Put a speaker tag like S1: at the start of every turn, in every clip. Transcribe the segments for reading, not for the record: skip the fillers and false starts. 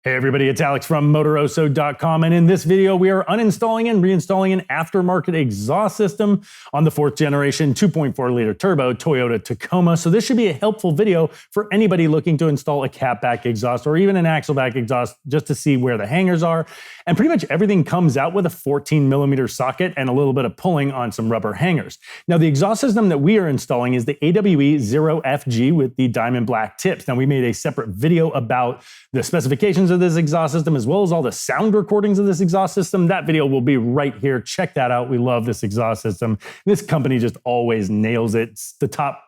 S1: Hey everybody, it's Alex from Motoroso.com, and in this video we are uninstalling and reinstalling an aftermarket exhaust system on the 4th generation 2.4 liter turbo Toyota Tacoma. So this should be a helpful video for anybody looking to install a catback exhaust or even an axleback exhaust just to see where the hangers are. And pretty much everything comes out with a 14mm socket and a little bit of pulling on some rubber hangers. Now the exhaust system that we are installing is the AWE 0FG with the diamond black tips. Now we made a separate video about the specifications of this exhaust system as well as all the sound recordings of this exhaust system. That video will be right here. Check that out. We love this exhaust system. This company just always nails it. It's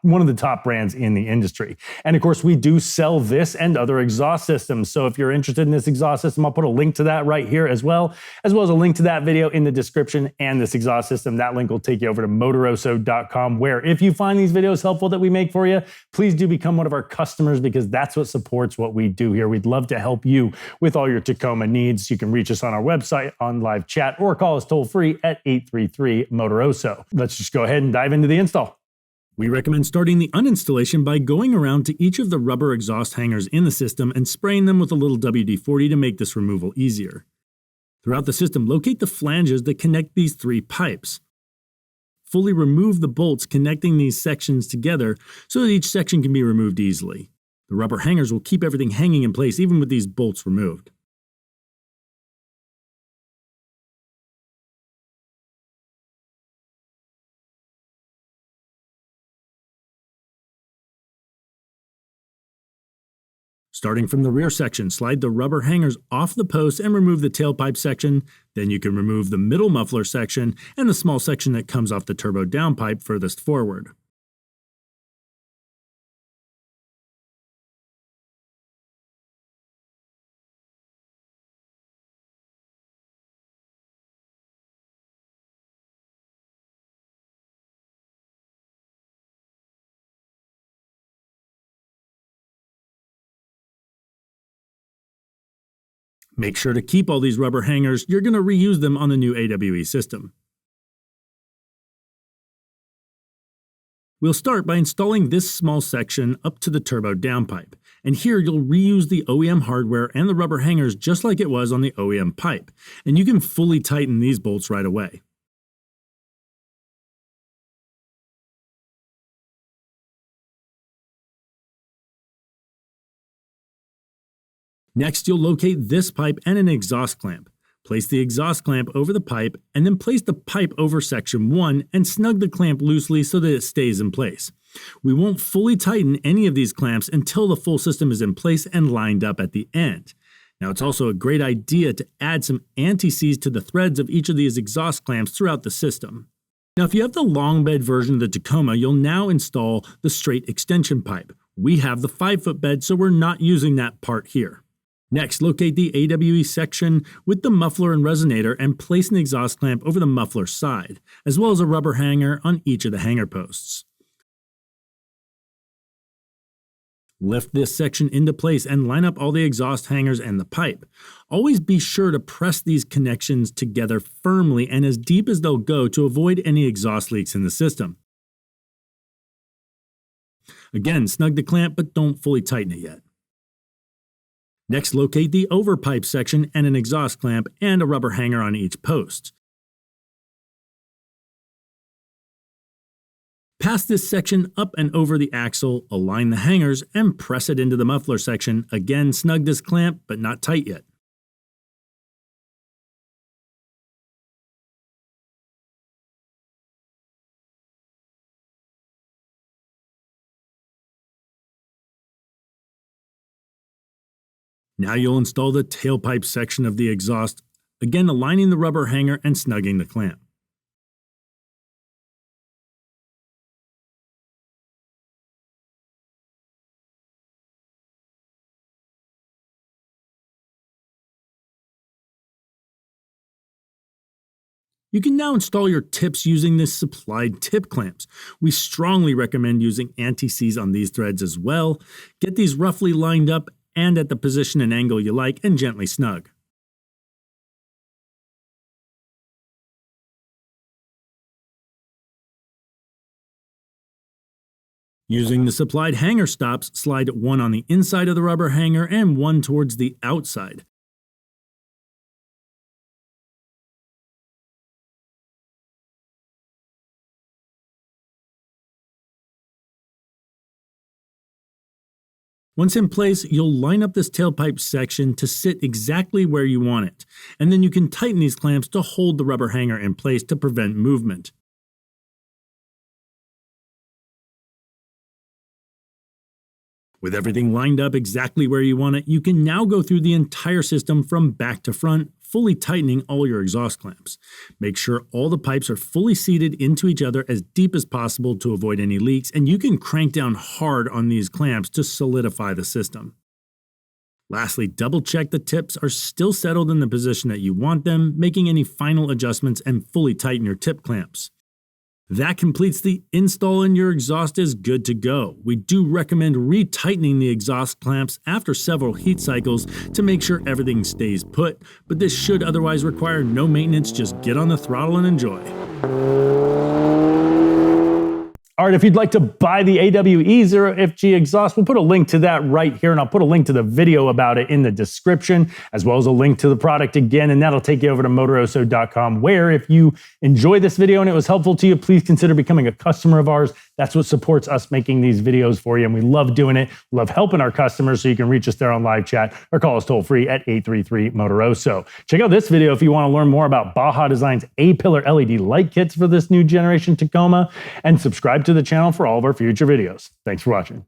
S1: one of the top brands in the industry. And of course, we do sell this and other exhaust systems. So if you're interested in this exhaust system, I'll put a link to that right here as well as a link to that video in the description and this exhaust system. That link will take you over to Motoroso.com, where if you find these videos helpful that we make for you, please do become one of our customers because that's what supports what we do here. We'd love to help you with all your Tacoma needs. You can reach us on our website, on live chat, or call us toll free at 833-MOTOROSO. Let's just go ahead and dive into the install. We recommend starting the uninstallation by going around to each of the rubber exhaust hangers in the system and spraying them with a little WD-40 to make this removal easier. Throughout the system, locate the flanges that connect these 3 pipes. Fully remove the bolts connecting these sections together so that each section can be removed easily. The rubber hangers will keep everything hanging in place even with these bolts removed. Starting from the rear section, slide the rubber hangers off the post and remove the tailpipe section. Then you can remove the middle muffler section and the small section that comes off the turbo downpipe furthest forward. Make sure to keep all these rubber hangers. You're going to reuse them on the new AWE system. We'll start by installing this small section up to the turbo downpipe. And here you'll reuse the OEM hardware and the rubber hangers just like it was on the OEM pipe. And you can fully tighten these bolts right away. Next, you'll locate this pipe and an exhaust clamp. Place the exhaust clamp over the pipe, and then place the pipe over section 1 and snug the clamp loosely so that it stays in place. We won't fully tighten any of these clamps until the full system is in place and lined up at the end. Now, it's also a great idea to add some anti-seize to the threads of each of these exhaust clamps throughout the system. Now, if you have the long bed version of the Tacoma, you'll now install the straight extension pipe. We have the 5-foot bed, so we're not using that part here. Next, locate the AWE section with the muffler and resonator and place an exhaust clamp over the muffler side, as well as a rubber hanger on each of the hanger posts. Lift this section into place and line up all the exhaust hangers and the pipe. Always be sure to press these connections together firmly and as deep as they'll go to avoid any exhaust leaks in the system. Again, snug the clamp, but don't fully tighten it yet. Next, locate the overpipe section and an exhaust clamp and a rubber hanger on each post. Pass this section up and over the axle, align the hangers, and press it into the muffler section. Again, snug this clamp, but not tight yet. Now you'll install the tailpipe section of the exhaust, again aligning the rubber hanger and snugging the clamp. You can now install your tips using the supplied tip clamps. We strongly recommend using anti-seize on these threads as well. Get these roughly lined up and at the position and angle you like, and gently snug. Using the supplied hanger stops, slide one on the inside of the rubber hanger and one towards the outside. Once in place, you'll line up this tailpipe section to sit exactly where you want it, and then you can tighten these clamps to hold the rubber hanger in place to prevent movement. With everything lined up exactly where you want it, you can now go through the entire system from back to front, fully tightening all your exhaust clamps. Make sure all the pipes are fully seated into each other as deep as possible to avoid any leaks, and you can crank down hard on these clamps to solidify the system. Lastly, double check the tips are still settled in the position that you want them, making any final adjustments, and fully tighten your tip clamps. That completes the install and your exhaust is good to go. We do recommend retightening the exhaust clamps after several heat cycles to make sure everything stays put, but this should otherwise require no maintenance. Just get on the throttle and enjoy. All right, if you'd like to buy the AWE0FG exhaust, we'll put a link to that right here, and I'll put a link to the video about it in the description, as well as a link to the product again, and that'll take you over to Motoroso.com, where if you enjoy this video and it was helpful to you, please consider becoming a customer of ours. That's what supports us making these videos for you, and we love doing it. We love helping our customers, so you can reach us there on live chat or call us toll-free at 833-MOTOROSO. Check out this video if you want to learn more about Baja Design's A-pillar LED light kits for this new generation Tacoma, and subscribe to the channel for all of our future videos. Thanks for watching.